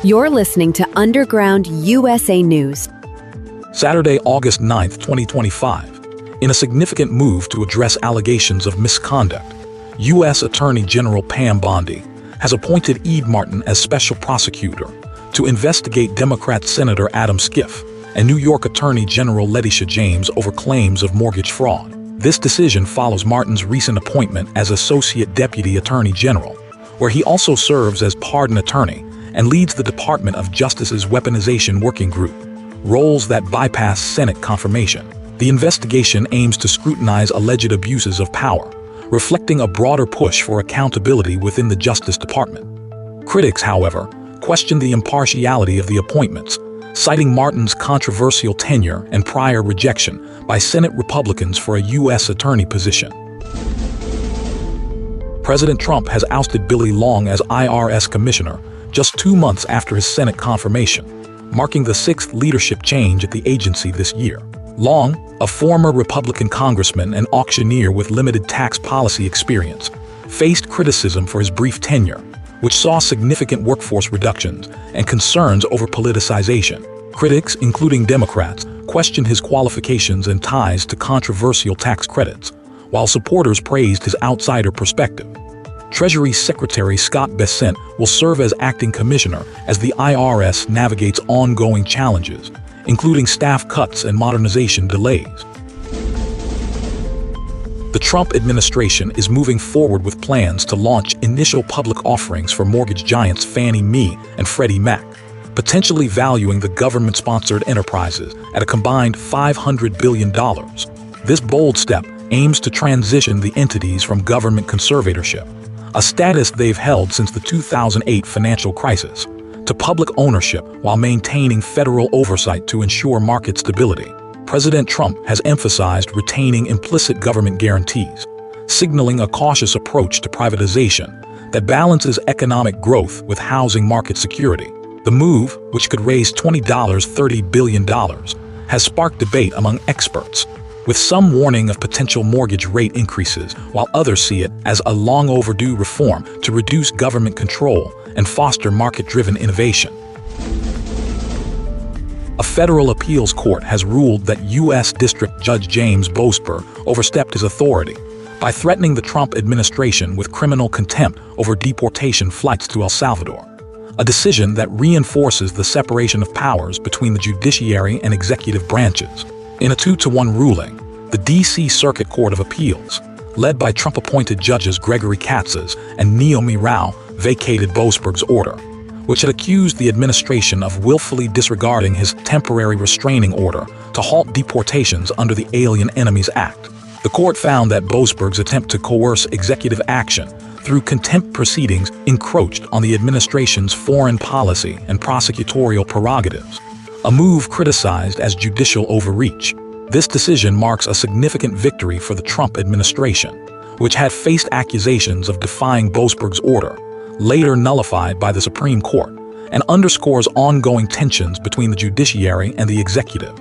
You're listening to Underground USA News. Saturday, August 9th, 2025. In a significant move to address allegations of misconduct, U.S. Attorney General Pam Bondi has appointed Ed Martin as special prosecutor to investigate Democrat Senator Adam Schiff and New York Attorney General Letitia James over claims of mortgage fraud. This decision follows Martin's recent appointment as Associate Deputy Attorney General, where he also serves as pardon attorney and leads the Department of Justice's Weaponization Working Group, roles that bypass Senate confirmation. The investigation aims to scrutinize alleged abuses of power, reflecting a broader push for accountability within the Justice Department. Critics, however, question the impartiality of the appointments, citing Martin's controversial tenure and prior rejection by Senate Republicans for a U.S. attorney position. President Trump has ousted Billy Long as IRS commissioner just 2 months after his Senate confirmation, marking the 6th leadership change at the agency this year. Long, a former Republican congressman and auctioneer with limited tax policy experience, faced criticism for his brief tenure, which saw significant workforce reductions and concerns over politicization. Critics, including Democrats, questioned his qualifications and ties to controversial tax credits, while supporters praised his outsider perspective. Treasury Secretary Scott Bessent will serve as acting commissioner as the IRS navigates ongoing challenges, including staff cuts and modernization delays. The Trump administration is moving forward with plans to launch initial public offerings for mortgage giants Fannie Mae and Freddie Mac, potentially valuing the government-sponsored enterprises at a combined $500 billion. This bold step aims to transition the entities from government conservatorship, a status they've held since the 2008 financial crisis, to public ownership while maintaining federal oversight to ensure market stability. President Trump has emphasized retaining implicit government guarantees, signaling a cautious approach to privatization that balances economic growth with housing market security. The move, which could raise $30 billion, has sparked debate among experts, with some warning of potential mortgage rate increases, while others see it as a long overdue reform to reduce government control and foster market-driven innovation. A federal appeals court has ruled that U.S. District Judge James Boasberg overstepped his authority by threatening the Trump administration with criminal contempt over deportation flights to El Salvador, a decision that reinforces the separation of powers between the judiciary and executive branches. In a 2-1 ruling, the D.C. Circuit Court of Appeals, led by Trump-appointed judges Gregory Katsas and Naomi Rao, vacated Boasberg's order, which had accused the administration of willfully disregarding his temporary restraining order to halt deportations under the Alien Enemies Act. The court found that Boasberg's attempt to coerce executive action through contempt proceedings encroached on the administration's foreign policy and prosecutorial prerogatives, a move criticized as judicial overreach. This decision marks a significant victory for the Trump administration, which had faced accusations of defying Boasberg's order, later nullified by the Supreme Court, and underscores ongoing tensions between the judiciary and the executive.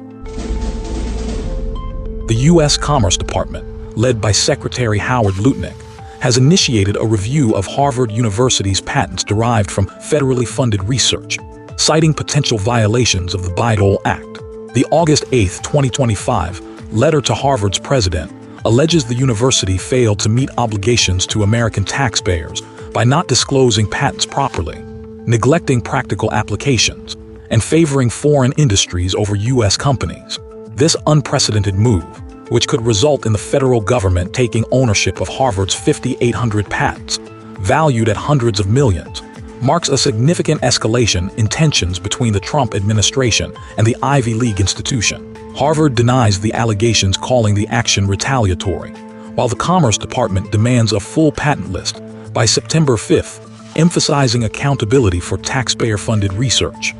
The U.S. Commerce Department, led by Secretary Howard Lutnick, has initiated a review of Harvard University's patents derived from federally funded research, citing potential violations of the Bayh-Dole Act. The August 8, 2025, letter to Harvard's president alleges the university failed to meet obligations to American taxpayers by not disclosing patents properly, neglecting practical applications, and favoring foreign industries over U.S. companies. This unprecedented move, which could result in the federal government taking ownership of Harvard's 5,800 patents, valued at hundreds of millions, marks a significant escalation in tensions between the Trump administration and the Ivy League institution. Harvard denies the allegations, calling the action retaliatory, while the Commerce Department demands a full patent list by September 5th, emphasizing accountability for taxpayer-funded research.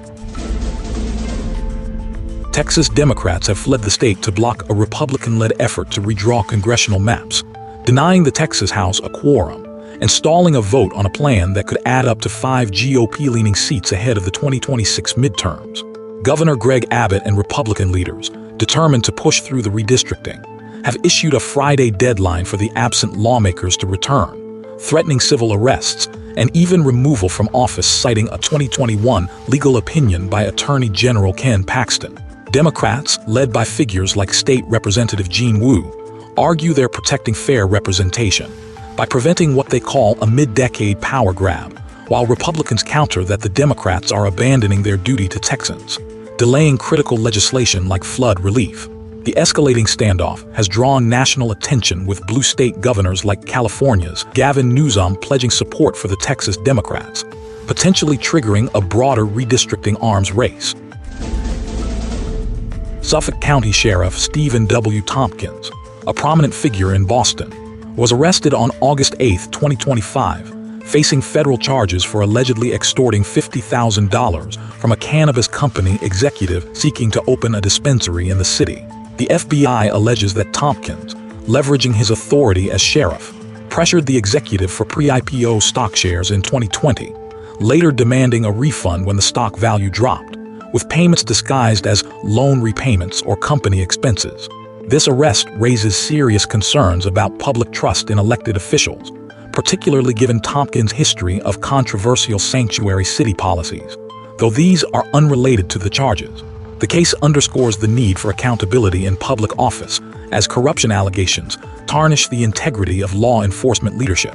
Texas Democrats have fled the state to block a Republican-led effort to redraw congressional maps, denying the Texas House a quorum and stalling a vote on a plan that could add up to 5 GOP-leaning seats ahead of the 2026 midterms. Governor Greg Abbott and Republican leaders, determined to push through the redistricting, have issued a Friday deadline for the absent lawmakers to return, threatening civil arrests and even removal from office, citing a 2021 legal opinion by Attorney General Ken Paxton. Democrats, led by figures like State Representative Jean Wu, argue they're protecting fair representation by preventing what they call a mid-decade power grab, while Republicans counter that the Democrats are abandoning their duty to Texans, delaying critical legislation like flood relief. The escalating standoff has drawn national attention, with blue state governors like California's Gavin Newsom pledging support for the Texas Democrats, potentially triggering a broader redistricting arms race. Suffolk County Sheriff Stephen W. Tompkins, a prominent figure in Boston, was arrested on August 8, 2025, facing federal charges for allegedly extorting $50,000 from a cannabis company executive seeking to open a dispensary in the city. The FBI alleges that Tompkins, leveraging his authority as sheriff, pressured the executive for pre-IPO stock shares in 2020, later demanding a refund when the stock value dropped, with payments disguised as loan repayments or company expenses. This arrest raises serious concerns about public trust in elected officials, particularly given Tompkins' history of controversial sanctuary city policies. Though these are unrelated to the charges, the case underscores the need for accountability in public office, as corruption allegations tarnish the integrity of law enforcement leadership.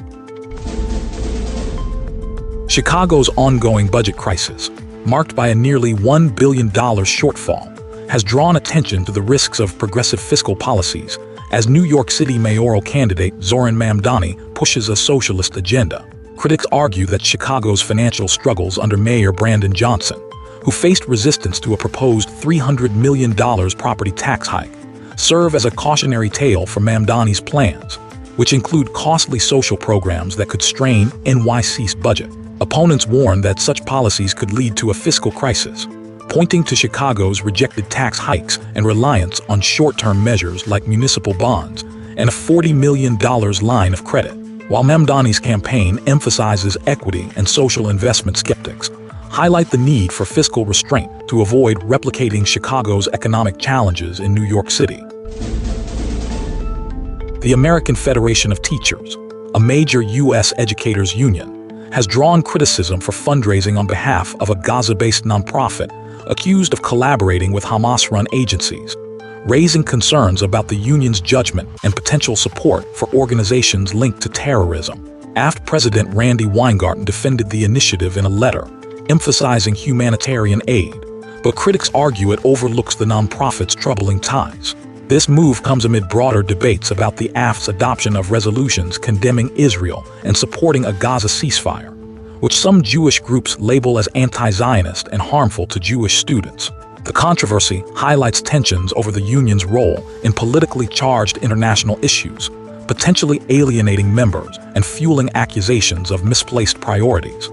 Chicago's ongoing budget crisis, marked by a nearly $1 billion shortfall, has drawn attention to the risks of progressive fiscal policies as New York City mayoral candidate Zoran Mamdani pushes a socialist agenda. Critics argue that Chicago's financial struggles under Mayor Brandon Johnson, who faced resistance to a proposed $300 million property tax hike, serve as a cautionary tale for Mamdani's plans, which include costly social programs that could strain NYC's budget. Opponents warn that such policies could lead to a fiscal crisis, pointing to Chicago's rejected tax hikes and reliance on short-term measures like municipal bonds and a $40 million line of credit. While Mamdani's campaign emphasizes equity and social investment, skeptics highlight the need for fiscal restraint to avoid replicating Chicago's economic challenges in New York City. The American Federation of Teachers, a major U.S. educators union, has drawn criticism for fundraising on behalf of a Gaza-based nonprofit accused of collaborating with Hamas-run agencies, raising concerns about the union's judgment and potential support for organizations linked to terrorism. AFT President Randy Weingarten defended the initiative in a letter, emphasizing humanitarian aid, but critics argue it overlooks the nonprofit's troubling ties. This move comes amid broader debates about the AFT's adoption of resolutions condemning Israel and supporting a Gaza ceasefire, which some Jewish groups label as anti-Zionist and harmful to Jewish students. The controversy highlights tensions over the union's role in politically charged international issues, potentially alienating members and fueling accusations of misplaced priorities.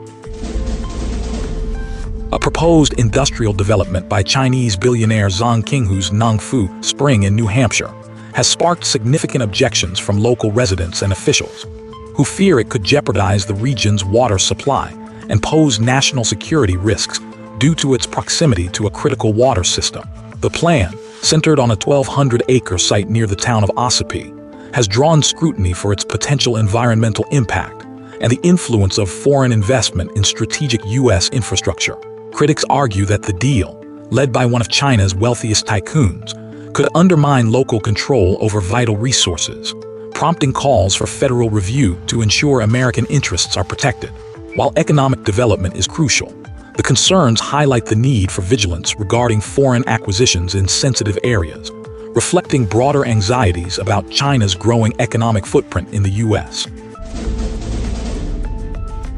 A proposed industrial development by Chinese billionaire Zhang Qinghu's Nangfu Spring in New Hampshire has sparked significant objections from local residents and officials, who fear it could jeopardize the region's water supply and pose national security risks due to its proximity to a critical water system. The plan, centered on a 1,200-acre site near the town of Ossipee, has drawn scrutiny for its potential environmental impact and the influence of foreign investment in strategic U.S. infrastructure. Critics argue that the deal, led by one of China's wealthiest tycoons, could undermine local control over vital resources, prompting calls for federal review to ensure American interests are protected. While economic development is crucial, the concerns highlight the need for vigilance regarding foreign acquisitions in sensitive areas, reflecting broader anxieties about China's growing economic footprint in the U.S.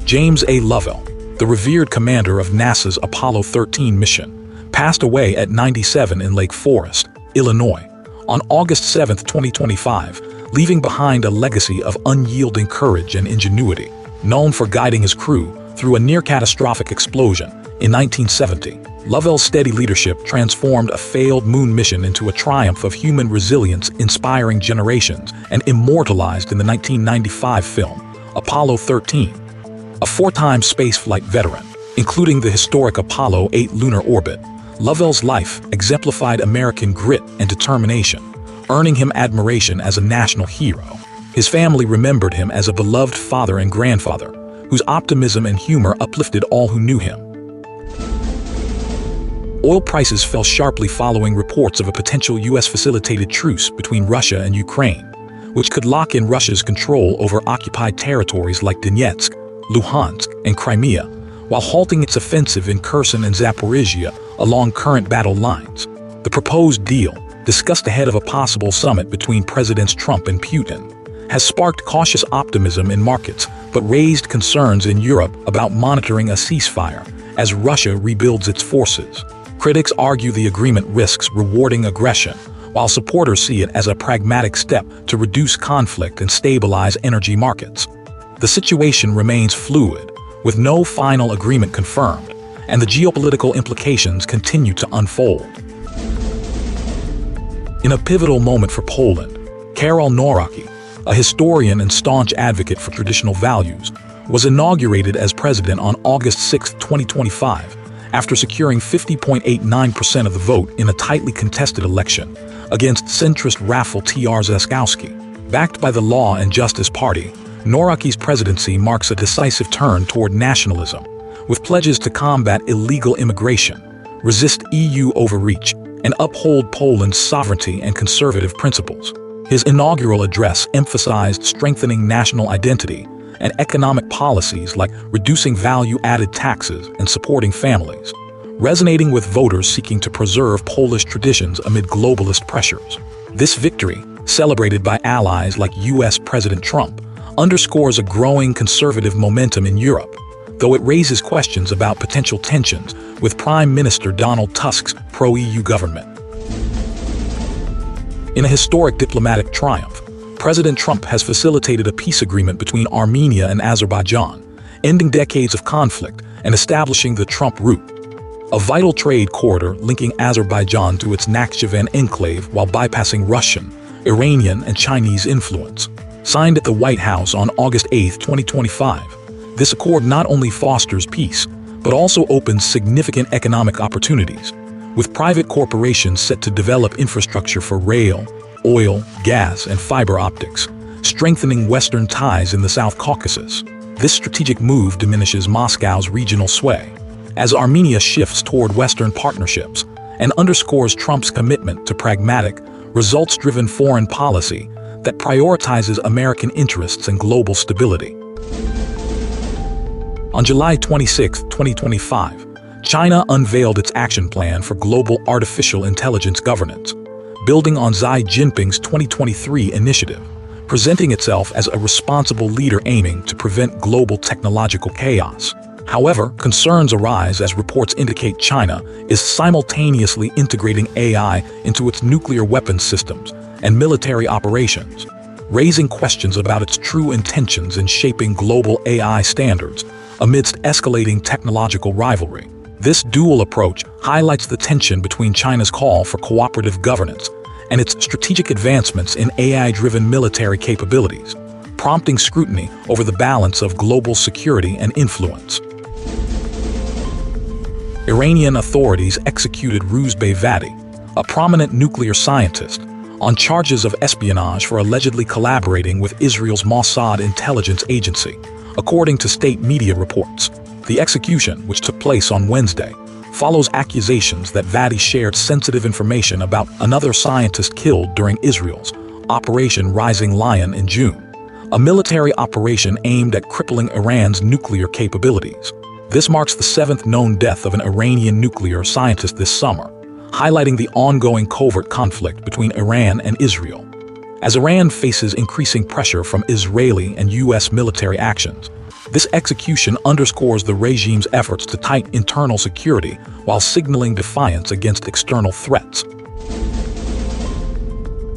James A. Lovell, the revered commander of NASA's Apollo 13 mission, passed away at 97 in Lake Forest, Illinois, on August 7, 2025, leaving behind a legacy of unyielding courage and ingenuity. Known for guiding his crew through a near-catastrophic explosion in 1970, Lovell's steady leadership transformed a failed moon mission into a triumph of human resilience, inspiring generations and immortalized in the 1995 film Apollo 13. A four-time spaceflight veteran, including the historic Apollo 8 lunar orbit, Lovell's life exemplified American grit and determination, earning him admiration as a national hero. His family remembered him as a beloved father and grandfather, who whose optimism and humor uplifted all who knew him. Oil prices fell sharply following reports of a potential U.S.-facilitated truce between Russia and Ukraine, which could lock in Russia's control over occupied territories like Donetsk, Luhansk, and Crimea, while halting its offensive in Kherson and Zaporizhia along current battle lines. The proposed deal, discussed ahead of a possible summit between Presidents Trump and Putin, has sparked cautious optimism in markets but raised concerns in Europe about monitoring a ceasefire as Russia rebuilds its forces. Critics argue the agreement risks rewarding aggression, while supporters see it as a pragmatic step to reduce conflict and stabilize energy markets. The situation remains fluid, with no final agreement confirmed, and the geopolitical implications continue to unfold. In a pivotal moment for Poland, Karol Nawrocki, a historian and staunch advocate for traditional values, was inaugurated as president on August 6, 2025, after securing 50.89% of the vote in a tightly contested election against centrist Rafał Trzaskowski. Backed by the Law and Justice Party, Nawrocki's presidency marks a decisive turn toward nationalism, with pledges to combat illegal immigration, resist EU overreach, and uphold Poland's sovereignty and conservative principles. His inaugural address emphasized strengthening national identity and economic policies like reducing value-added taxes and supporting families, resonating with voters seeking to preserve Polish traditions amid globalist pressures. This victory, celebrated by allies like U.S. President Trump, underscores a growing conservative momentum in Europe, though it raises questions about potential tensions with Prime Minister Donald Tusk's pro-EU government. In a historic diplomatic triumph, President Trump has facilitated a peace agreement between Armenia and Azerbaijan, ending decades of conflict and establishing the Trump route, a vital trade corridor linking Azerbaijan to its Nakhchivan enclave while bypassing Russian, Iranian, and Chinese influence. Signed at the White House on August 8, 2025, this accord not only fosters peace, but also opens significant economic opportunities, with private corporations set to develop infrastructure for rail, oil, gas, and fiber optics, strengthening Western ties in the South Caucasus. This strategic move diminishes Moscow's regional sway, as Armenia shifts toward Western partnerships, and underscores Trump's commitment to pragmatic, results-driven foreign policy that prioritizes American interests and global stability. On July 26, 2025, China unveiled its action plan for global artificial intelligence governance, building on Xi Jinping's 2023 initiative, presenting itself as a responsible leader aiming to prevent global technological chaos. However, concerns arise as reports indicate China is simultaneously integrating AI into its nuclear weapons systems and military operations, raising questions about its true intentions in shaping global AI standards amidst escalating technological rivalry. This dual approach highlights the tension between China's call for cooperative governance and its strategic advancements in AI-driven military capabilities, prompting scrutiny over the balance of global security and influence. Iranian authorities executed Rusbeh Vadi, a prominent nuclear scientist, on charges of espionage for allegedly collaborating with Israel's Mossad intelligence agency, according to state media reports. The execution, which took place on Wednesday, follows accusations that Vadi shared sensitive information about another scientist killed during Israel's Operation Rising Lion in June, a military operation aimed at crippling Iran's nuclear capabilities. This marks the seventh known death of an Iranian nuclear scientist this summer, highlighting the ongoing covert conflict between Iran and Israel. As Iran faces increasing pressure from Israeli and U.S. military actions, this execution underscores the regime's efforts to tighten internal security while signaling defiance against external threats.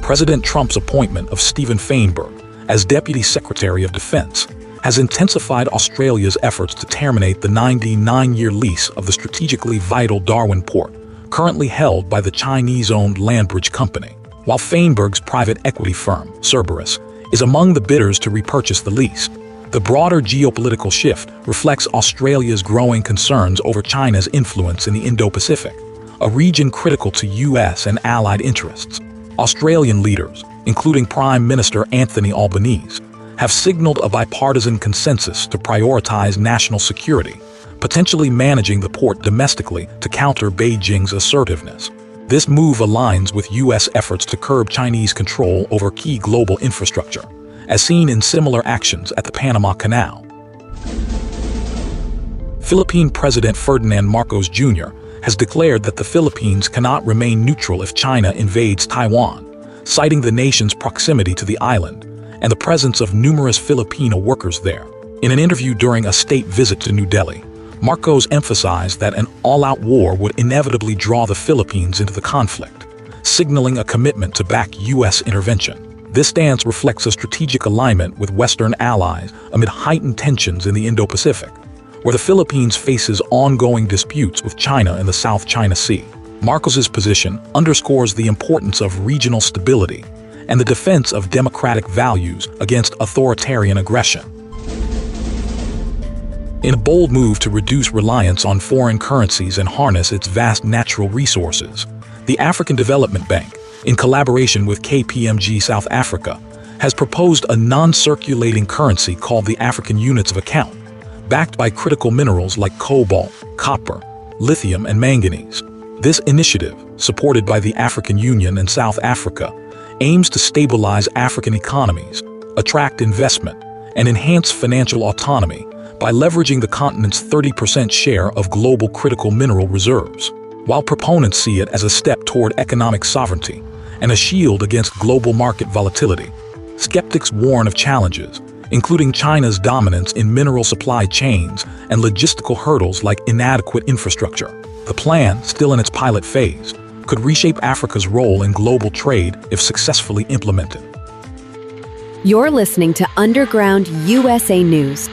President Trump's appointment of Stephen Feinberg as Deputy Secretary of Defense has intensified Australia's efforts to terminate the 99-year lease of the strategically vital Darwin port, currently held by the Chinese-owned Landbridge Company. While Feinberg's private equity firm, Cerberus, is among the bidders to repurchase the lease, the broader geopolitical shift reflects Australia's growing concerns over China's influence in the Indo-Pacific, a region critical to U.S. and allied interests. Australian leaders, including Prime Minister Anthony Albanese, have signaled a bipartisan consensus to prioritize national security, potentially managing the port domestically to counter Beijing's assertiveness. This move aligns with U.S. efforts to curb Chinese control over key global infrastructure, as seen in similar actions at the Panama Canal. Philippine President Ferdinand Marcos Jr. has declared that the Philippines cannot remain neutral if China invades Taiwan, citing the nation's proximity to the island and the presence of numerous Filipino workers there. In an interview during a state visit to New Delhi, Marcos emphasized that an all-out war would inevitably draw the Philippines into the conflict, signaling a commitment to back U.S. intervention. This stance reflects a strategic alignment with Western allies amid heightened tensions in the Indo-Pacific, where the Philippines faces ongoing disputes with China in the South China Sea. Marcos's position underscores the importance of regional stability and the defense of democratic values against authoritarian aggression. In a bold move to reduce reliance on foreign currencies and harness its vast natural resources, the African Development Bank, in collaboration with KPMG South Africa, has proposed a non-circulating currency called the African Units of Account, backed by critical minerals like cobalt, copper, lithium, and manganese. This initiative, supported by the African Union and South Africa, aims to stabilize African economies, attract investment, and enhance financial autonomy by leveraging the continent's 30% share of global critical mineral reserves. While proponents see it as a step toward economic sovereignty and a shield against global market volatility, skeptics warn of challenges, including China's dominance in mineral supply chains and logistical hurdles like inadequate infrastructure. The plan, still in its pilot phase, could reshape Africa's role in global trade if successfully implemented. You're listening to Underground USA News.